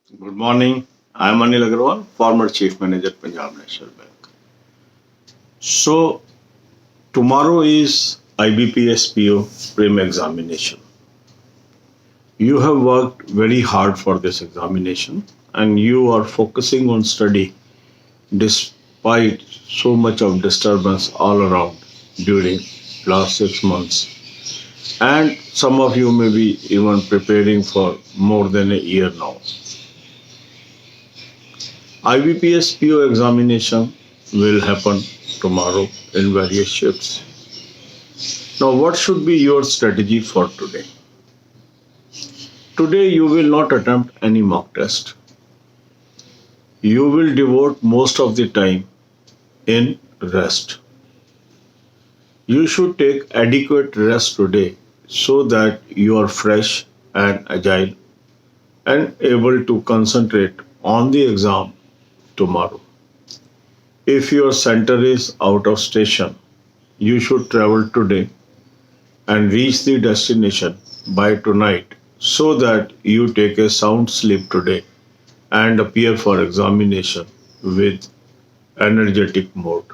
Good morning. I am Anil Agarwal, former Chief Manager, Punjab National Bank. So, tomorrow is IBPS PO Prim examination. You have worked very hard for this examination and you are focusing on study despite so much of disturbance all around during last 6 months. And some of you may be even preparing for more than a year now. IBPS PO examination will happen tomorrow in various shifts. Now, what should be your strategy for today? Today, you will not attempt any mock test. You will devote most of the time in rest. You should take adequate rest today so that you are fresh and agile and able to concentrate on the exam tomorrow. If your center is out of station, you should travel today and reach the destination by tonight so that you take a sound sleep today and appear for examination with energetic mode.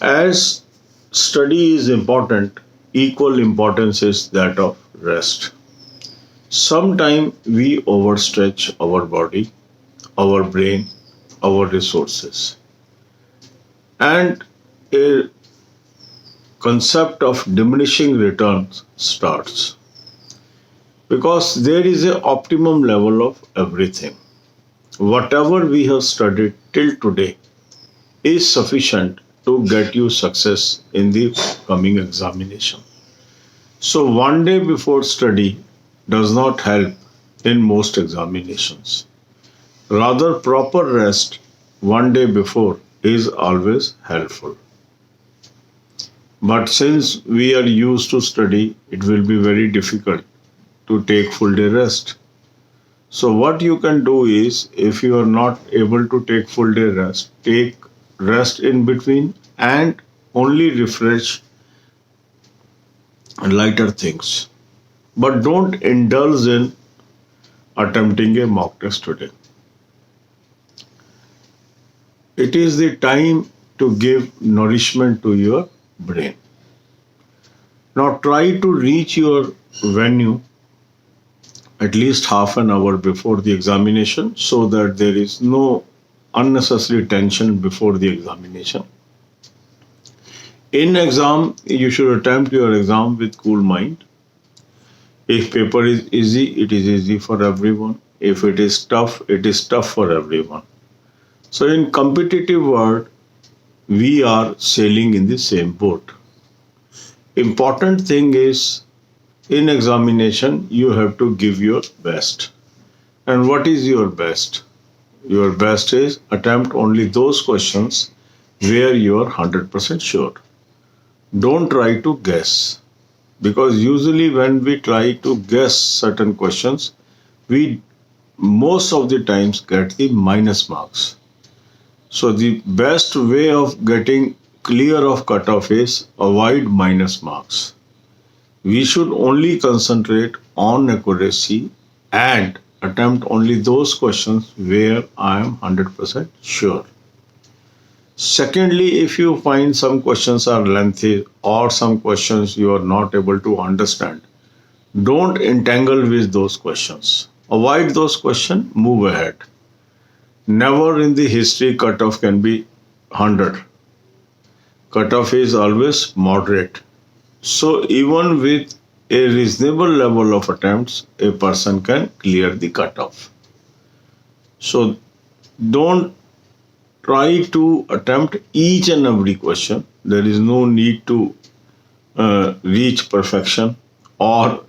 As study is important, equal importance is that of rest. Sometimes we overstretch our body, our brain, our resources, and a concept of diminishing returns starts because there is a optimum level of everything. Whatever we have studied till today is sufficient to get you success in the coming examination. So one day before study does not help in most examinations. Rather, proper rest one day before is always helpful. But since we are used to study, it will be very difficult to take full day rest. So what you can do is, if you are not able to take full day rest, take rest in between and only refresh lighter things. But don't indulge in attempting a mock test today. It is the time to give nourishment to your brain. Now try to reach your venue at least half an hour before the examination so that there is no unnecessary tension before the examination. In exam, you should attempt your exam with cool mind. If paper is easy, it is easy for everyone. If it is tough for everyone. So in competitive world, we are sailing in the same boat. Important thing is in examination you have to give your best. And what is your best? Your best is attempt only those questions where you are 100% sure. Don't try to guess because usually when we try to guess certain questions, we most of the times get the minus marks. So the best way of getting clear of cutoff is avoid minus marks. We should only concentrate on accuracy and attempt only those questions where I am 100% sure. Secondly, if you find some questions are lengthy or some questions you are not able to understand, don't entangle with those questions. Avoid those questions, move ahead. Never in the history cutoff can be 100. Cutoff is always moderate. So even with a reasonable level of attempts, a person can clear the cutoff. So don't try to attempt each and every question. There is no need to reach perfection or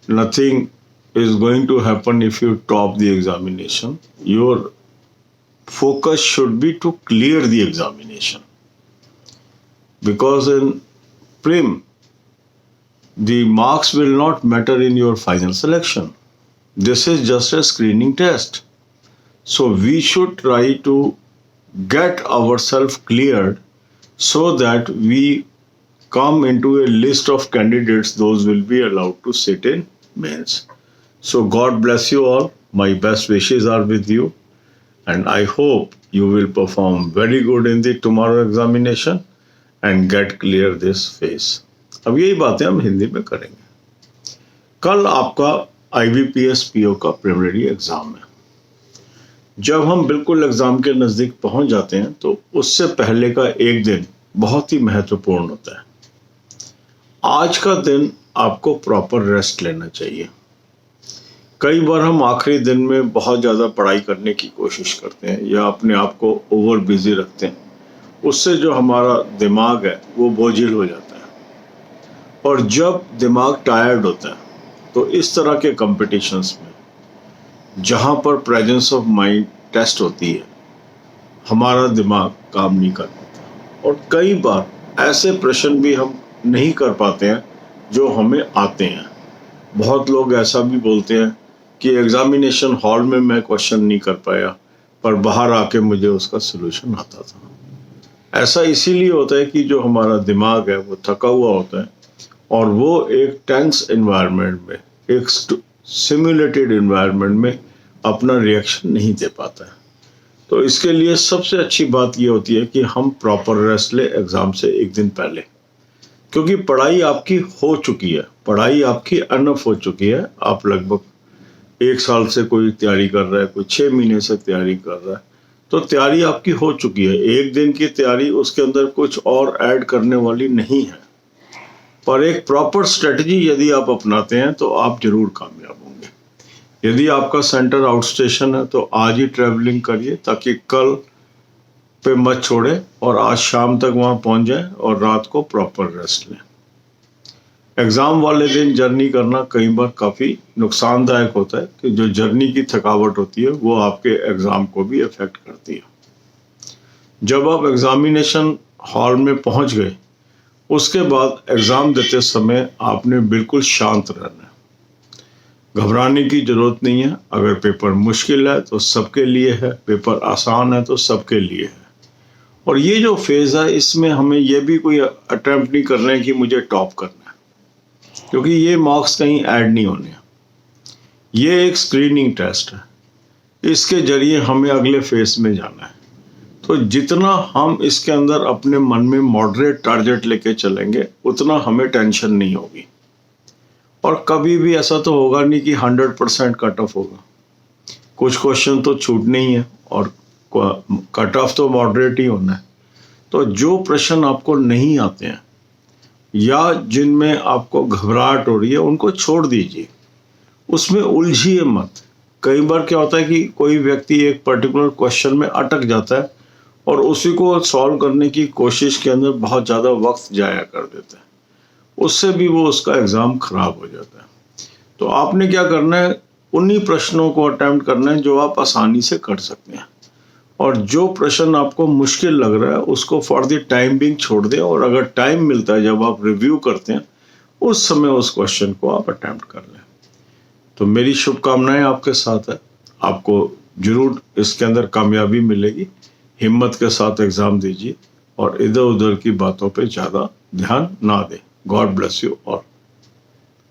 nothing is going to happen if you top the examination. Your focus should be to clear the examination because in prim the marks will not matter in your final selection. This is just a screening test. So we should try to get ourselves cleared so that we come into a list of candidates those will be allowed to sit in mains. So God bless you all. My best wishes are with you, and I hope you will perform very good in the tomorrow examination and get clear this phase. अब यही बातें हम हिंदी में करेंगे। कल आपका IBPS PO का preliminary exam है। जब हम बिल्कुल एग्जाम के नज़दीक पहुंच जाते हैं तो उससे पहले का एक दिन बहुत ही महत्वपूर्ण होता है। आज का दिन आपको प्रॉपर रेस्ट लेना चाहिए। कई बार हम आखिरी दिन में बहुत ज़्यादा पढ़ाई करने की कोशिश करते हैं या अपने आप को ओवर बिजी रखते हैं, उससे जो हमारा दिमाग है वो बोझिल हो जाता है। और जब दिमाग टायर्ड होता है तो इस तरह के कॉम्पिटिशन्स में जहाँ पर प्रेजेंस ऑफ माइंड टेस्ट होती है, हमारा दिमाग काम नहीं कर पाता और कई बार ऐसे प्रश्न भी हम नहीं कर पाते हैं जो हमें आते हैं। बहुत लोग ऐसा भी बोलते हैं कि एग्जामिनेशन हॉल में मैं क्वेश्चन नहीं कर पाया पर बाहर आके मुझे उसका सलूशन आता था। ऐसा इसीलिए होता है कि जो हमारा दिमाग है वो थका हुआ होता है और वो एक टेंस एनवायरनमेंट में, एक सिमुलेटेड एनवायरनमेंट में अपना रिएक्शन नहीं दे पाता है। तो इसके लिए सबसे अच्छी बात ये होती है कि हम प्रॉपर रेस्ट ले एग्ज़ाम से एक दिन पहले, क्योंकि पढ़ाई आपकी हो चुकी है, पढ़ाई आपकी अनफ हो चुकी है। आप लगभग 1 साल से कोई तैयारी कर रहा है, कोई 6 महीने से तैयारी कर रहा है, तो तैयारी आपकी हो चुकी है। एक दिन की तैयारी उसके अंदर कुछ और ऐड करने वाली नहीं है, पर एक प्रॉपर स्ट्रेटजी यदि आप अपनाते हैं तो आप जरूर कामयाब होंगे। यदि आपका सेंटर आउट स्टेशन है तो आज ही ट्रैवलिंग करिए ताकि कल पे मत छोड़े और आज शाम तक वहाँ पहुँच जाए और रात को प्रॉपर रेस्ट लें। एग्ज़ाम वाले दिन जर्नी करना कई बार काफ़ी नुकसानदायक होता है कि जो जर्नी की थकावट होती है वो आपके एग्ज़ाम को भी अफेक्ट करती है। जब आप एग्ज़ामिनेशन हॉल में पहुंच गए उसके बाद एग्ज़ाम देते समय आपने बिल्कुल शांत रहना है। घबराने की ज़रूरत नहीं है। अगर पेपर मुश्किल है तो सबके लिए है, पेपर आसान है तो सबके लिए है। और ये जो फेज़ है इसमें हमें ये भी कोई अटेम्प्ट नहीं करना है कि मुझे टॉप करना है, क्योंकि ये मार्क्स कहीं ऐड नहीं होने। ये एक स्क्रीनिंग टेस्ट है, इसके जरिए हमें अगले फेज में जाना है। तो जितना हम इसके अंदर अपने मन में मॉडरेट टारगेट लेके चलेंगे उतना हमें टेंशन नहीं होगी। और कभी भी ऐसा तो होगा नहीं कि 100% कट ऑफ होगा। कुछ क्वेश्चन तो छूटने ही है और कट ऑफ तो मॉडरेट ही होना है। तो जो प्रश्न आपको नहीं आते हैं या जिनमें आपको घबराहट हो रही है उनको छोड़ दीजिए, उसमें उलझिए मत। कई बार क्या होता है कि कोई व्यक्ति एक पर्टिकुलर क्वेश्चन में अटक जाता है और उसी को सॉल्व करने की कोशिश के अंदर बहुत ज़्यादा वक्त जाया कर देता है, उससे भी वो उसका एग्ज़ाम खराब हो जाता है। तो आपने क्या करना है, उन्हीं प्रश्नों को अटेम्प्ट करना है जो आप आसानी से कर सकते हैं, और जो प्रश्न आपको मुश्किल लग रहा है उसको फॉर द टाइम बिंग छोड़ दें। और अगर टाइम मिलता है जब आप रिव्यू करते हैं उस समय उस क्वेश्चन को आप अटेम्प्ट कर लें। तो मेरी शुभकामनाएं आपके साथ है, आपको जरूर इसके अंदर कामयाबी मिलेगी। हिम्मत के साथ एग्ज़ाम दीजिए और इधर उधर की बातों पे ज़्यादा ध्यान ना दें। God bless you all.